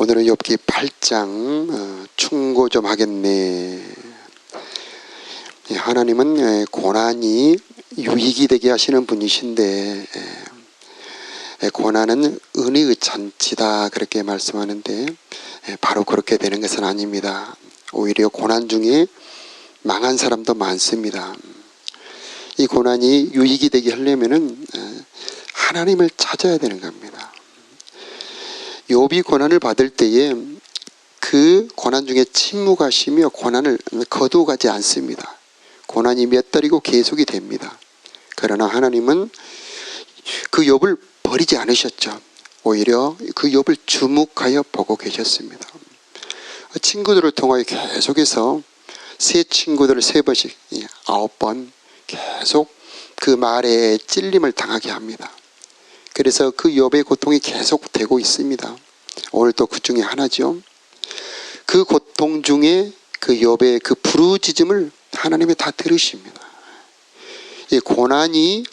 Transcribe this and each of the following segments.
오늘은 욥기 8장 충고 좀 하겠네. 하나님은 고난이 유익이 되게 하시는 분이신데 고난은 은혜의 잔치다 그렇게 말씀하는데 바로 그렇게 되는 것은 아닙니다. 오히려 고난 중에 망한 사람도 많습니다. 이 고난이 유익이 되게 하려면은 하나님을 찾아야 되는 겁니다. 욥이 고난을 받을 때에 그 고난 중에 침묵하시며 고난을 거두어가지 않습니다. 고난이 몇 달이고 계속이 됩니다. 그러나 하나님은 그 욥을 버리지 않으셨죠. 오히려 그 욥을 주목하여 보고 계셨습니다. 친구들을 통하여 계속해서 새 친구들을 3번씩 9번 계속 그 말에 찔림을 당하게 합니다. 그래서 그 욥의 고통이 계속되고 있습니다. 오늘 또 그 중에 하나죠. 그 고통 중에 그 욥의 그 부르짖음을 하나님이 다 들으십니다. 이 고난이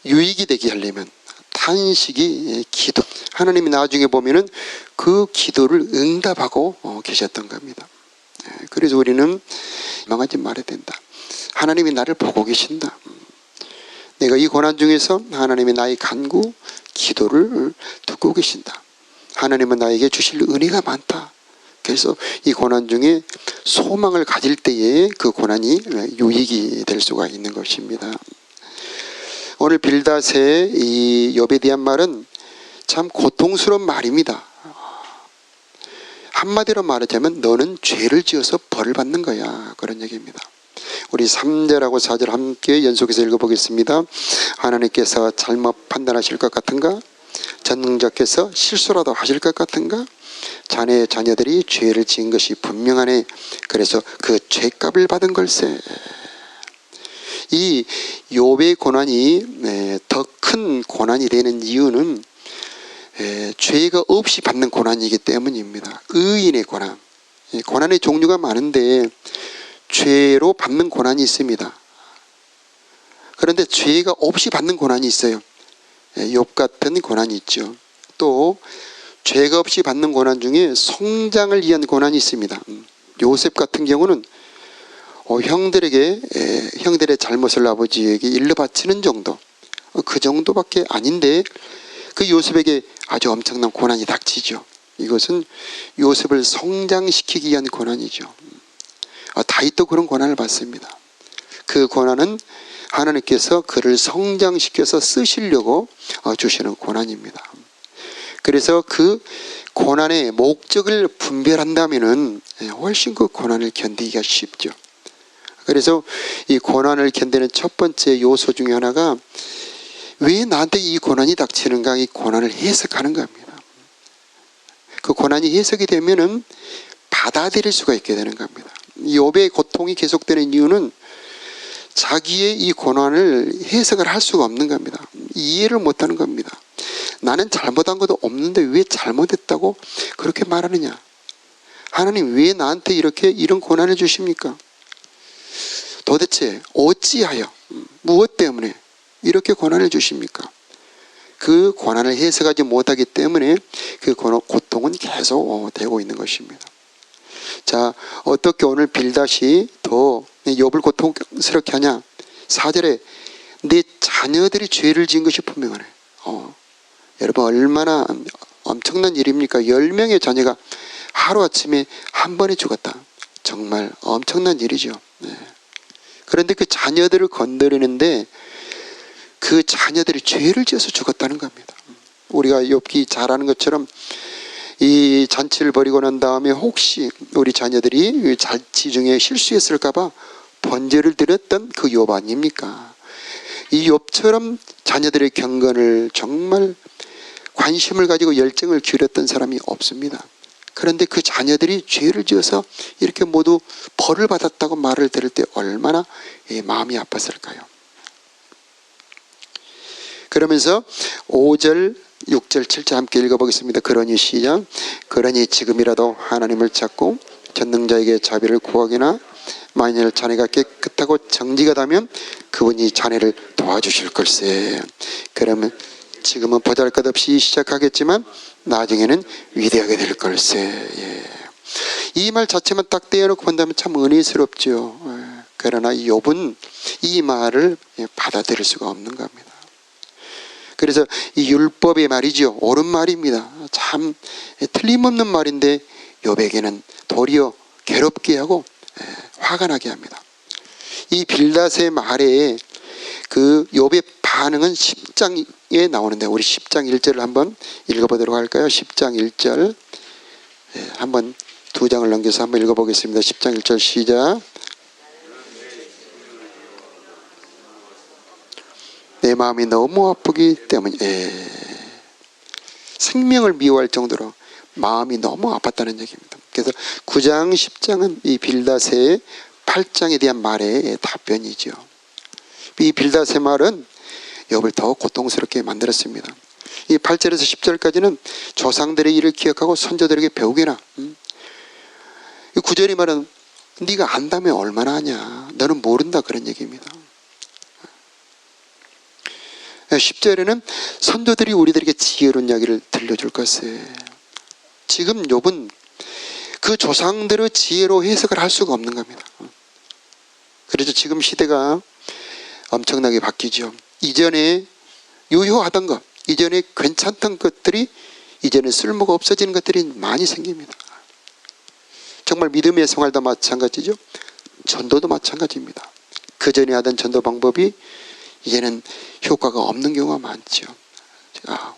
유익이 되게 하려면 탄식이 기도. 하나님이 나중에 보면은 그 기도를 응답하고 계셨던 겁니다. 그래서 우리는 망하지 말아야 된다. 하나님이 나를 보고 계신다. 내가 이 고난 중에서 하나님이 나의 간구, 기도를 듣고 계신다. 하나님은 나에게 주실 은혜가 많다. 그래서 이 고난 중에 소망을 가질 때에 그 고난이 유익이 될 수가 있는 것입니다. 오늘 빌닷의 이 욥에 대한 말은 참 고통스러운 말입니다. 한마디로 말하자면 너는 죄를 지어서 벌을 받는 거야. 그런 얘기입니다. 우리 3절하고 4절 함께 연속해서 읽어보겠습니다. 하나님께서 잘못 판단하실 것 같은가? 전능자께서 실수라도 하실 것 같은가? 자네의 자녀들이 죄를 지은 것이 분명하네. 그래서 그 죄값을 받은 걸세. 이 욥의 고난이 더 큰 고난이 되는 이유는 죄가 없이 받는 고난이기 때문입니다. 의인의 고난. 고난의 종류가 많은데 죄로 받는 고난이 있습니다. 그런데 죄가 없이 받는 고난이 있어요. 욥 같은 고난이 있죠. 또 죄가 없이 받는 고난 중에 성장을 위한 고난이 있습니다. 요셉 같은 경우는 형들의 잘못을 아버지에게 일러 바치는 정도, 그 정도밖에 아닌데 그 요셉에게 아주 엄청난 고난이 닥치죠. 이것은 요셉을 성장시키기 위한 고난이죠. 다윗도 그런 고난을 받습니다. 그 고난은 하나님께서 그를 성장시켜서 쓰시려고 주시는 고난입니다. 그래서 그 고난의 목적을 분별한다면은 훨씬 그 고난을 견디기가 쉽죠. 그래서 이 고난을 견디는 첫 번째 요소 중에 하나가 왜 나한테 이 고난이 닥치는가, 이 고난을 해석하는 겁니다. 그 고난이 해석이 되면은 받아들일 수가 있게 되는 겁니다. 욥의 고통이 계속되는 이유는 자기의 이 고난을 해석을 할 수가 없는 겁니다. 이해를 못하는 겁니다. 나는 잘못한 것도 없는데 왜 잘못했다고 그렇게 말하느냐? 하나님 왜 나한테 이런 고난을 주십니까? 도대체 어찌하여 무엇 때문에 이렇게 고난을 주십니까? 그 고난을 해석하지 못하기 때문에 그 고통은 계속 되고 있는 것입니다. 자, 어떻게 오늘 빌닷이 더 욥을 고통스럽게 하냐? 4절에 내 자녀들이 죄를 지은 것이 분명하네. 여러분 얼마나 엄청난 일입니까? 10명의 자녀가 하루아침에 한 번에 죽었다. 정말 엄청난 일이죠. 그런데 그 자녀들을 건드리는데 그 자녀들이 죄를 지어서 죽었다는 겁니다. 우리가 욥기 잘 아는 것처럼 이 잔치를 벌이고 난 다음에 혹시 우리 자녀들이 잔치 중에 실수했을까봐 번제를 드렸던 그 욥 아닙니까? 이 욥처럼 자녀들의 경건을 정말 관심을 가지고 열정을 기울였던 사람이 없습니다. 그런데 그 자녀들이 죄를 지어서 이렇게 모두 벌을 받았다고 말을 들을 때 얼마나 마음이 아팠을까요? 그러면서 5절, 6절, 7절 함께 읽어보겠습니다. 그러니 시작. 그러니 지금이라도 하나님을 찾고 전능자에게 자비를 구하기나 만일 자네가 깨끗하고 정직하다면 그분이 자네를 도와주실 걸세. 그러면 지금은 보잘것없이 시작하겠지만 나중에는 위대하게 될 걸세. 예. 이 말 자체만 딱 떼어놓고 본다면 참 은혜스럽죠. 예. 그러나 욥은 이 말을 받아들일 수가 없는 겁니다. 그래서 이 율법의 말이죠. 옳은 말입니다. 참 틀림없는 말인데 욥에게는 도리어 괴롭게 하고 화가 나게 합니다. 이 빌닷의 말에 그 욥의 반응은 10장에 나오는데 우리 10장 1절을 한번 읽어보도록 할까요? 10장 1절 한번 두 장을 넘겨서 한번 읽어보겠습니다. 10장 1절 시작. 내 마음이 너무 아프기 때문에 생명을 미워할 정도로 마음이 너무 아팠다는 얘기입니다. 그래서 9장 10장은 이 빌닷의 8장에 대한 말의 답변이죠. 이 빌닷의 말은 욥을 더 고통스럽게 만들었습니다. 이 8절에서 10절까지는 조상들의 일을 기억하고 선조들에게 배우게나. 이 9절이 말은 네가 안다면 얼마나 하냐. 너는 모른다 그런 얘기입니다. 10절에는 선조들이 우리들에게 지혜로운 이야기를 들려줄 것을. 지금 욥은 그 조상들의 지혜로 해석을 할 수가 없는 겁니다. 그래서 지금 시대가 엄청나게 바뀌죠. 이전에 유효하던 것, 이전에 괜찮던 것들이 이제는 쓸모가 없어지는 것들이 많이 생깁니다. 정말 믿음의 생활도 마찬가지죠. 전도도 마찬가지입니다. 그 전에 하던 전도 방법이 이제는 효과가 없는 경우가 많죠.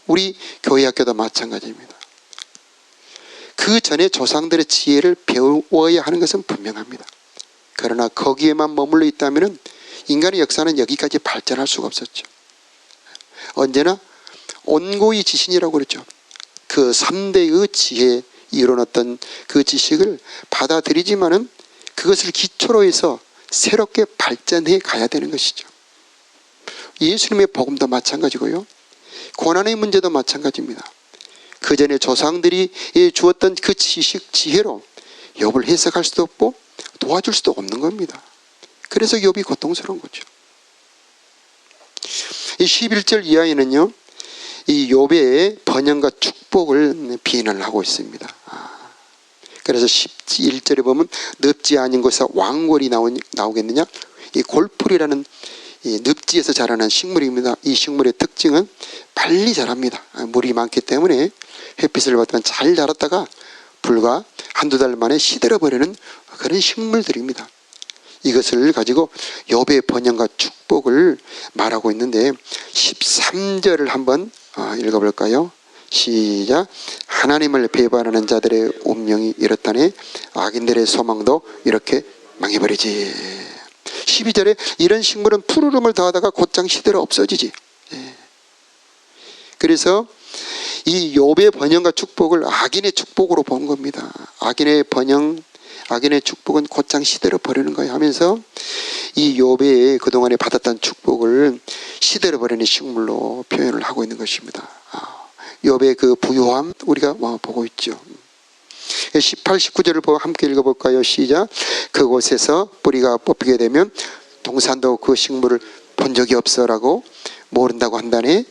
우리 교회 학교도 마찬가지입니다. 그 전에 조상들의 지혜를 배워야 하는 것은 분명합니다. 그러나 거기에만 머물러 있다면 인간의 역사는 여기까지 발전할 수가 없었죠. 언제나 온고이 지신이라고 그랬죠. 그 3대의 지혜에 이뤄놨던 그 지식을 받아들이지만은 그것을 기초로 해서 새롭게 발전해 가야 되는 것이죠. 예수님의 복음도 마찬가지고요. 고난의 문제도 마찬가지입니다. 그 전에 조상들이 주었던 그 지식, 지혜로 욥을 해석할 수도 없고 도와줄 수도 없는 겁니다. 그래서 욥이 고통스러운 거죠. 이 11절 이하에는요, 이 욥의 번영과 축복을 비난을 하고 있습니다. 그래서 11절에 보면 늪지 아닌 곳에서 왕골이 나오겠느냐? 이 골풀이라는 이 늪지에서 자라는 식물입니다. 이 식물의 특징은 빨리 자랍니다. 물이 많기 때문에 햇빛을 받으면 잘 자랐다가 불과 한두 달 만에 시들어버리는 그런 식물들입니다. 이것을 가지고 욥의 번영과 축복을 말하고 있는데 13절을 한번 읽어볼까요? 시작. 하나님을 배반하는 자들의 운명이 이렇다네 악인들의 소망도 이렇게 망해버리지. 12절에 이런 식물은 푸르름을 더하다가 곧장 시들어 없어지지. 그래서 이 욥의 번영과 축복을 악인의 축복으로 본 겁니다. 악인의 번영, 악인의 축복은 곧장 시들어 버리는 거예요 하면서 이 욥의 그동안에 받았던 축복을 시들어 버리는 식물로 표현을 하고 있는 것입니다. 욥의 그 부유함 우리가 보고 있죠. 18, 19절을 함께 읽어볼까요? 시작. 그곳에서 뿌리가 뽑히게 되면 동산도 그 식물을 본 적이 없어라고 모른다고 한다네.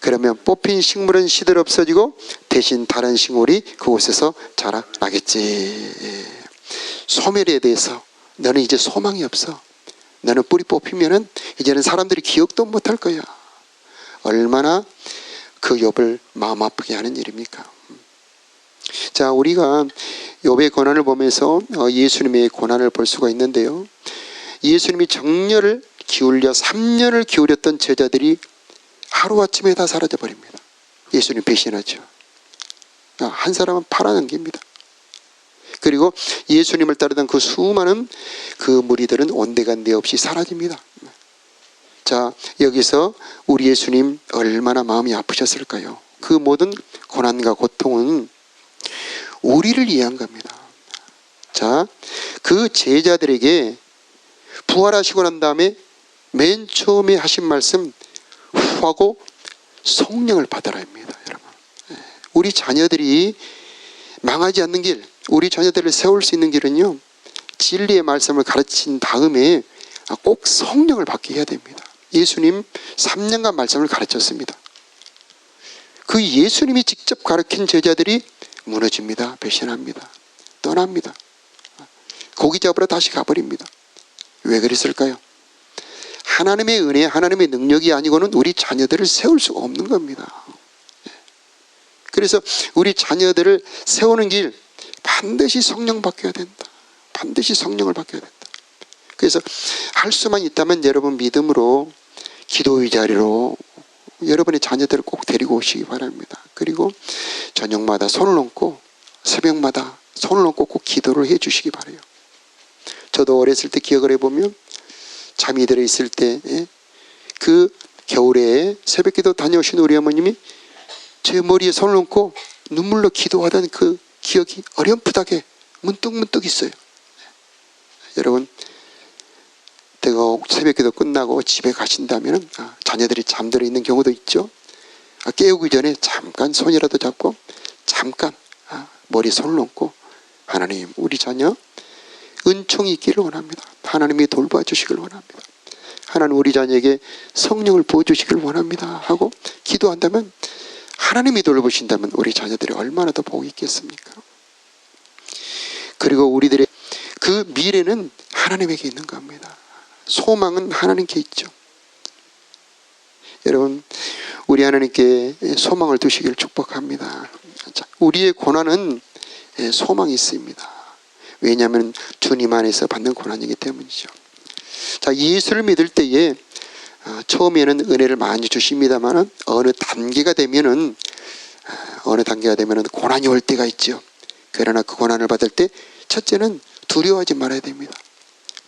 그러면 뽑힌 식물은 시들 없어지고 대신 다른 식물이 그곳에서 자라나겠지. 소멸에 대해서 너는 이제 소망이 없어. 너는 뿌리 뽑히면은 이제는 사람들이 기억도 못할 거야. 얼마나 그 욥을 마음 아프게 하는 일입니까? 자, 우리가 욥의 고난을 보면서 예수님의 고난을 볼 수가 있는데요. 예수님이 정열을 기울여 3년을 기울였던 제자들이 하루아침에 다 사라져 버립니다. 예수님 배신하죠. 한 사람은 팔아넘깁니다. 그리고 예수님을 따르던 그 수많은 그 무리들은 온데간데 없이 사라집니다. 자, 여기서 우리 예수님 얼마나 마음이 아프셨을까요? 그 모든 고난과 고통은 우리를 위한 겁니다. 자, 그 제자들에게 부활하시고 난 다음에 맨 처음에 하신 말씀 후하고 성령을 받아라 합니다. 여러분, 우리 자녀들이 망하지 않는 길, 우리 자녀들을 세울 수 있는 길은요, 진리의 말씀을 가르친 다음에 꼭 성령을 받게 해야 됩니다. 예수님 3년간 말씀을 가르쳤습니다. 그 예수님이 직접 가르친 제자들이 무너집니다. 배신합니다. 떠납니다. 고기 잡으러 다시 가버립니다. 왜 그랬을까요? 하나님의 은혜, 하나님의 능력이 아니고는 우리 자녀들을 세울 수가 없는 겁니다. 그래서 우리 자녀들을 세우는 길, 반드시 성령 바뀌어야 된다. 반드시 성령을 바뀌어야 된다. 그래서 할 수만 있다면 여러분 믿음으로 기도의 자리로 여러분의 자녀들을 꼭 데리고 오시기 바랍니다. 그리고 저녁마다 손을 얹고 새벽마다 손을 얹고 꼭 기도를 해 주시기 바라요. 저도 어렸을 때 기억을 해보면 잠이 들어 있을 때 그 겨울에 새벽기도 다녀오신 우리 어머님이 제 머리에 손을 얹고 눈물로 기도하던 그 기억이 어렴풋하게 문득문득 있어요. 여러분, 내가 새벽기도 끝나고 집에 가신다면 자녀들이 잠들어 있는 경우도 있죠. 깨우기 전에 잠깐 손이라도 잡고 잠깐 머리에 손을 얹고 하나님, 우리 자녀 은총이 있기를 원합니다. 하나님이 돌봐주시길 원합니다. 하나님, 우리 자녀에게 성령을 부어주시길 원합니다 하고 기도한다면, 하나님이 돌보신다면 우리 자녀들이 얼마나 더 복이 있겠습니까? 그리고 우리들의 그 미래는 하나님에게 있는 겁니다. 소망은 하나님께 있죠. 여러분, 우리 하나님께 소망을 두시길 축복합니다. 우리의 고난은 소망이 있습니다. 왜냐하면 주님 안에서 받는 고난이기 때문이죠. 자, 예수를 믿을 때에 처음에는 은혜를 많이 주십니다만 어느 단계가 되면은 고난이 올 때가 있죠. 그러나 그 고난을 받을 때 첫째는 두려워하지 말아야 됩니다.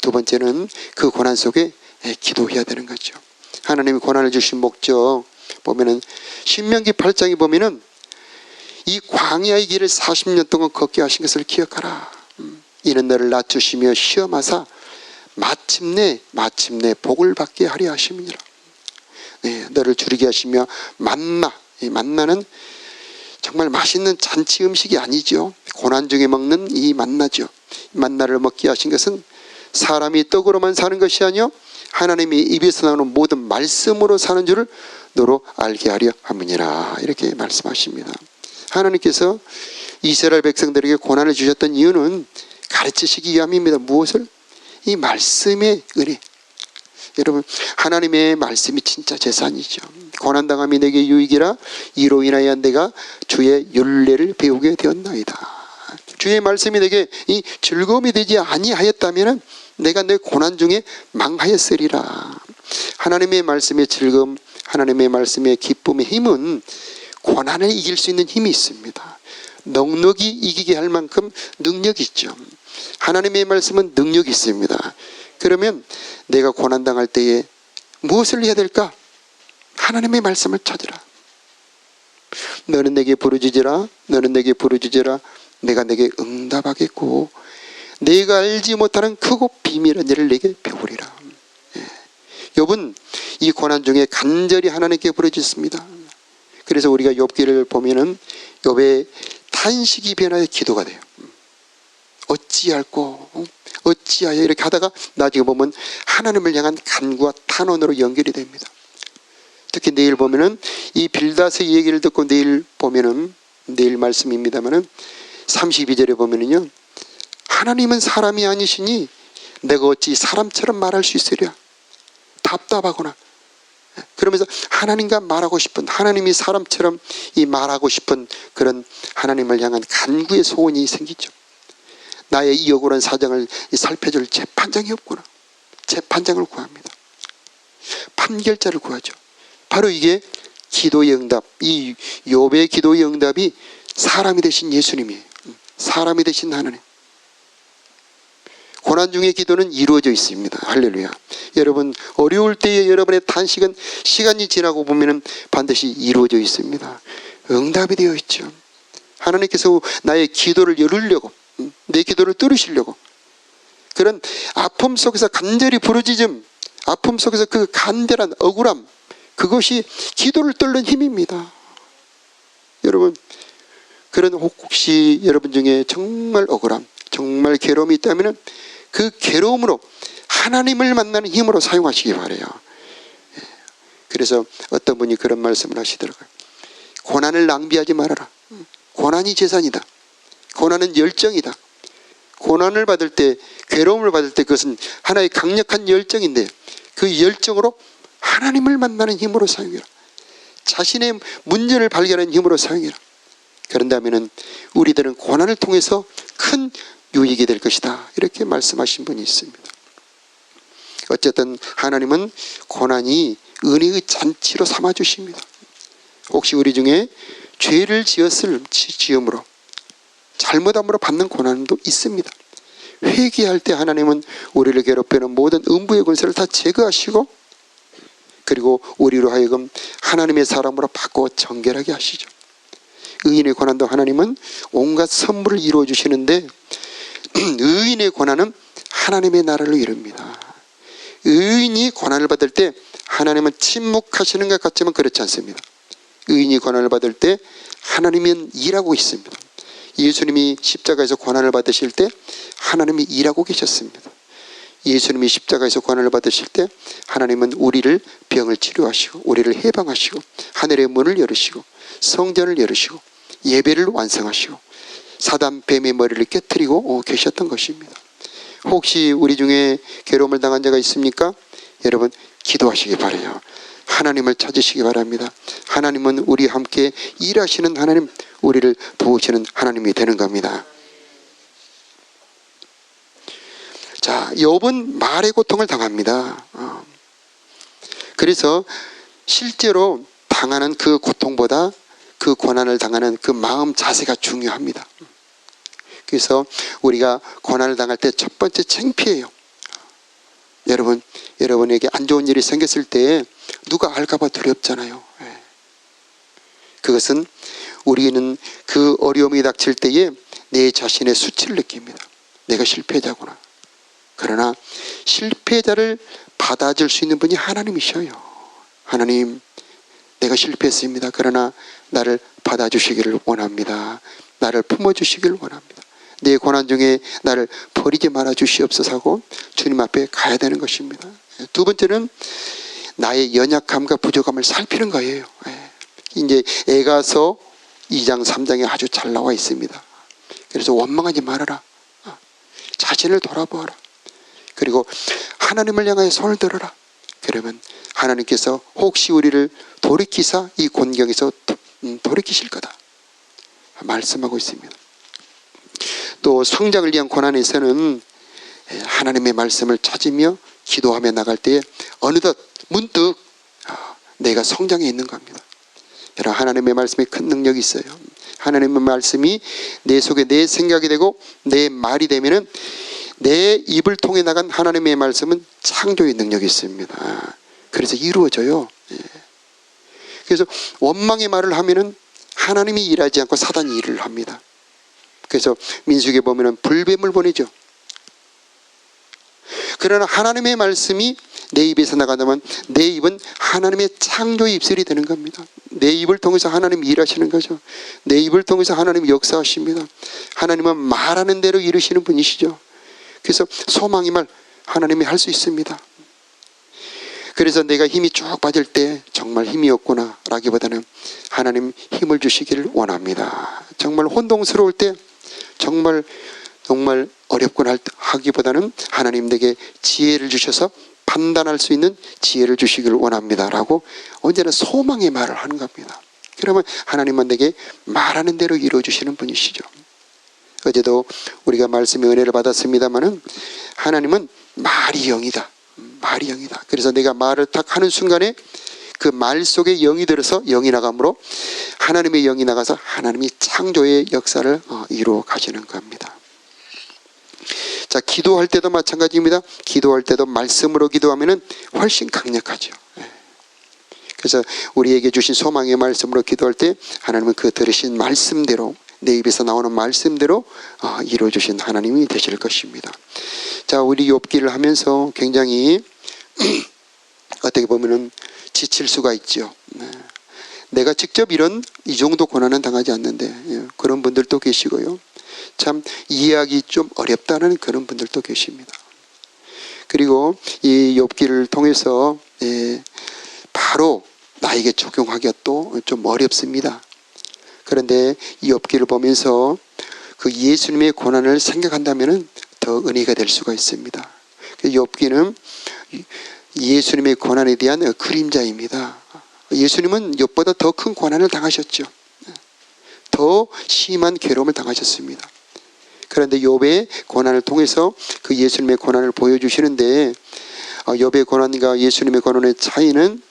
두 번째는 그 고난 속에 기도해야 되는 거죠. 하나님이 고난을 주신 목적 보면은 신명기 8장에 보면은 이 광야의 길을 40년 동안 걷게 하신 것을 기억하라. 이는 너를 낮추시며 시험하사 마침내 복을 받게 하려 하심이니라. 너를 줄이게 하시며 만나, 이 만나는 정말 맛있는 잔치 음식이 아니죠. 고난 중에 먹는 이 만나죠. 만나를 먹게 하신 것은 사람이 떡으로만 사는 것이 아니요 하나님이 입에서 나오는 모든 말씀으로 사는 줄을 너로 알게 하려 함이니라. 이렇게 말씀하십니다. 하나님께서 이스라엘 백성들에게 고난을 주셨던 이유는 가르치시기 위함입니다. 무엇을? 이 말씀의 은혜. 여러분, 하나님의 말씀이 진짜 재산이죠. 고난당함이 내게 유익이라 이로 인하여 내가 주의 율례를 배우게 되었나이다. 주의 말씀이 내게 이 즐거움이 되지 아니하였다면 내가 내 고난 중에 망하였으리라. 하나님의 말씀의 즐거움, 하나님의 말씀의 기쁨의 힘은 고난을 이길 수 있는 힘이 있습니다. 넉넉히 이기게 할 만큼 능력이 있죠. 하나님의 말씀은 능력이 있습니다. 그러면 내가 고난당할 때에 무엇을 해야 될까? 하나님의 말씀을 찾으라. 너는 내게 부르짖으라. 너는 내게 부르짖으라. 내가 내게 응답하겠고 내가 알지 못하는 크고 비밀한 일을 내게 배우리라. 욥은 이 고난 중에 간절히 하나님께 부르짖습니다. 그래서 우리가 욥기를 보면은 욥의 탄식이 변하여 기도가 돼요. 어찌할꼬 어찌하여 이렇게 하다가 나중에 보면 하나님을 향한 간구와 탄원으로 연결이 됩니다. 특히 내일 보면은 이 빌닷의 얘기를 듣고 내일 보면은 내일 말씀입니다만은 32절에 보면은요, 하나님은 사람이 아니시니 내가 어찌 사람처럼 말할 수 있으랴. 답답하구나. 그러면서 하나님과 말하고 싶은, 하나님이 사람처럼 이 말하고 싶은 그런 하나님을 향한 간구의 소원이 생기죠. 나의 이 억울한 사정을 살펴줄 재판장이 없구나. 재판장을 구합니다. 판결자를 구하죠. 바로 이게 기도의 응답, 이 욥의 기도의 응답이 사람이 되신 예수님이에요. 사람이 되신 하나님. 고난 중의 기도는 이루어져 있습니다. 할렐루야. 여러분, 어려울 때의 여러분의 탄식은 시간이 지나고 보면 반드시 이루어져 있습니다. 응답이 되어 있죠. 하나님께서 나의 기도를 열으려고, 내 기도를 들으시려고, 그런 아픔 속에서 간절히 부르짖음, 아픔 속에서 그 간절한 억울함, 그것이 기도를 뚫는 힘입니다. 여러분, 그런 혹시 여러분 중에 정말 억울함, 정말 괴로움이 있다면 그 괴로움으로 하나님을 만나는 힘으로 사용하시기 바라요. 그래서 어떤 분이 그런 말씀을 하시더라고요. 고난을 낭비하지 말아라. 고난이 재산이다. 고난은 열정이다. 고난을 받을 때, 괴로움을 받을 때 그것은 하나의 강력한 열정인데 그 열정으로 하나님을 만나는 힘으로 사용해라. 자신의 문제를 발견하는 힘으로 사용해라. 그런다면 우리들은 고난을 통해서 큰 유익이 될 것이다. 이렇게 말씀하신 분이 있습니다. 어쨌든 하나님은 고난이 은혜의 잔치로 삼아주십니다. 혹시 우리 중에 죄를 지음으로 잘못함으로 받는 고난도 있습니다. 회개할 때 하나님은 우리를 괴롭히는 모든 음부의 권세를 다 제거하시고 그리고 우리로 하여금 하나님의 사람으로 바꿔 정결하게 하시죠. 의인의 고난도 하나님은 온갖 선물을 이루어 주시는데 의인의 고난은 하나님의 나라를 이룹니다. 의인이 고난을 받을 때 하나님은 침묵하시는 것 같지만 그렇지 않습니다. 의인이 고난을 받을 때 하나님은 일하고 있습니다. 예수님이 십자가에서 고난을 받으실 때 하나님이 일하고 계셨습니다. 예수님이 십자가에서 고난을 받으실 때 하나님은 우리를 병을 치료하시고 우리를 해방하시고 하늘의 문을 열으시고 성전을 열으시고 예배를 완성하시고 사단 뱀의 머리를 깨뜨리고 계셨던 것입니다. 혹시 우리 중에 괴로움을 당한 자가 있습니까? 여러분 기도하시기 바라요. 하나님을 찾으시기 바랍니다. 하나님은 우리와 함께 일하시는 하나님, 우리를 도우시는 하나님이 되는 겁니다. 자, 욥은 말의 고통을 당합니다. 그래서 실제로 당하는 그 고통보다 그 고난을 당하는 그 마음 자세가 중요합니다. 그래서 우리가 고난을 당할 때 첫 번째 창피해요. 여러분에게 안 좋은 일이 생겼을 때 누가 알까봐 두렵잖아요. 그것은 우리는 그 어려움이 닥칠 때에 내 자신의 수치를 느낍니다. 내가 실패자구나. 그러나 실패자를 받아줄 수 있는 분이 하나님이셔요. 하나님, 내가 실패했습니다. 그러나 나를 받아주시기를 원합니다. 나를 품어주시기를 원합니다. 내 고난 중에 나를 버리지 말아 주시옵소서 하고 주님 앞에 가야 되는 것입니다. 두 번째는 나의 연약함과 부족함을 살피는 거예요. 이제 에가서 2장 3장에 아주 잘 나와 있습니다. 그래서 원망하지 말아라. 자신을 돌아보아라. 그리고 하나님을 향하여 손을 들어라. 그러면 하나님께서 혹시 우리를 돌이키사 이 곤경에서 돌이키실 거다 말씀하고 있습니다. 또 성장을 위한 고난에서는 하나님의 말씀을 찾으며 기도하며 나갈 때에 어느덧 문득 내가 성장해 있는 겁니다. 여러분, 하나님의 말씀에 큰 능력이 있어요. 하나님의 말씀이 내 속에 내 생각이 되고 내 말이 되면은 내 입을 통해 나간 하나님의 말씀은 창조의 능력이 있습니다. 그래서 이루어져요. 그래서 원망의 말을 하면은 하나님이 일하지 않고 사단이 일을 합니다. 그래서 민수기에 보면은 불뱀을 보내죠. 그러나 하나님의 말씀이 내 입에서 나간다면 내 입은 하나님의 창조의 입술이 되는 겁니다. 내 입을 통해서 하나님이 일하시는 거죠. 내 입을 통해서 하나님이 역사하십니다. 하나님은 말하는 대로 이루시는 분이시죠. 그래서 소망의 말 하나님이 할 수 있습니다. 그래서 내가 힘이 쭉 빠질 때 정말 힘이 없구나 라기보다는 하나님 힘을 주시기를 원합니다. 정말 혼동스러울 때 정말 어렵구나 하기보다는 하나님 내게 지혜를 주셔서 판단할 수 있는 지혜를 주시기를 원합니다 라고 언제나 소망의 말을 하는 겁니다. 그러면 하나님은 내게 말하는 대로 이루어주시는 분이시죠. 어제도 우리가 말씀의 은혜를 받았습니다마는 하나님은 말이 영이다. 말이 영이다. 그래서 내가 말을 딱 하는 순간에 그 말 속에 영이 들어서 영이 나가므로 하나님의 영이 나가서 하나님이 창조의 역사를 이루어 가시는 겁니다. 자, 기도할 때도 마찬가지입니다. 기도할 때도 말씀으로 기도하면은 훨씬 강력하죠. 그래서 우리에게 주신 소망의 말씀으로 기도할 때 하나님은 그 들으신 말씀대로 내 입에서 나오는 말씀대로 이루어 주신 하나님이 되실 것입니다. 자, 우리 욥기를 하면서 굉장히 어떻게 보면은 지칠 수가 있죠. 내가 직접 이 정도 고난은 당하지 않는데 그런 분들도 계시고요. 참 이해하기 좀 어렵다는 그런 분들도 계십니다. 그리고 이 욥기를 통해서 바로 나에게 적용하기가 또 좀 어렵습니다. 그런데 이 욥기를 보면서 그 예수님의 고난을 생각한다면 더 은혜가 될 수가 있습니다. 욥기는 예수님의 고난에 대한 그림자입니다. 예수님은 욥보다 더 큰 고난을 당하셨죠. 더 심한 괴로움을 당하셨습니다. 그런데 욥의 고난을 통해서 그 예수님의 고난을 보여주시는데, 욥의 고난과 예수님의 고난의 차이는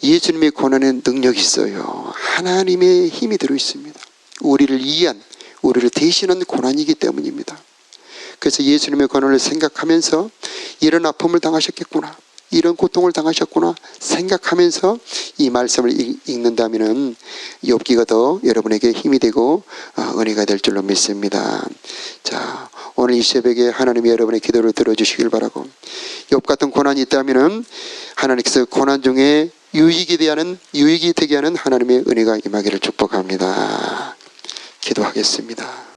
예수님의 고난에 능력이 있어요. 하나님의 힘이 들어있습니다. 우리를 위한, 우리를 대신한 고난이기 때문입니다. 그래서 예수님의 고난을 생각하면서 이런 아픔을 당하셨겠구나, 이런 고통을 당하셨구나 생각하면서 이 말씀을 읽는다면 욥기가 더 여러분에게 힘이 되고 은혜가 될 줄로 믿습니다. 자, 오늘 이 새벽에 하나님이 여러분의 기도를 들어주시길 바라고, 욥 같은 고난이 있다면 하나님께서 고난 중에 유익이 되게 하는 하나님의 은혜가 임하기를 축복합니다. 기도하겠습니다.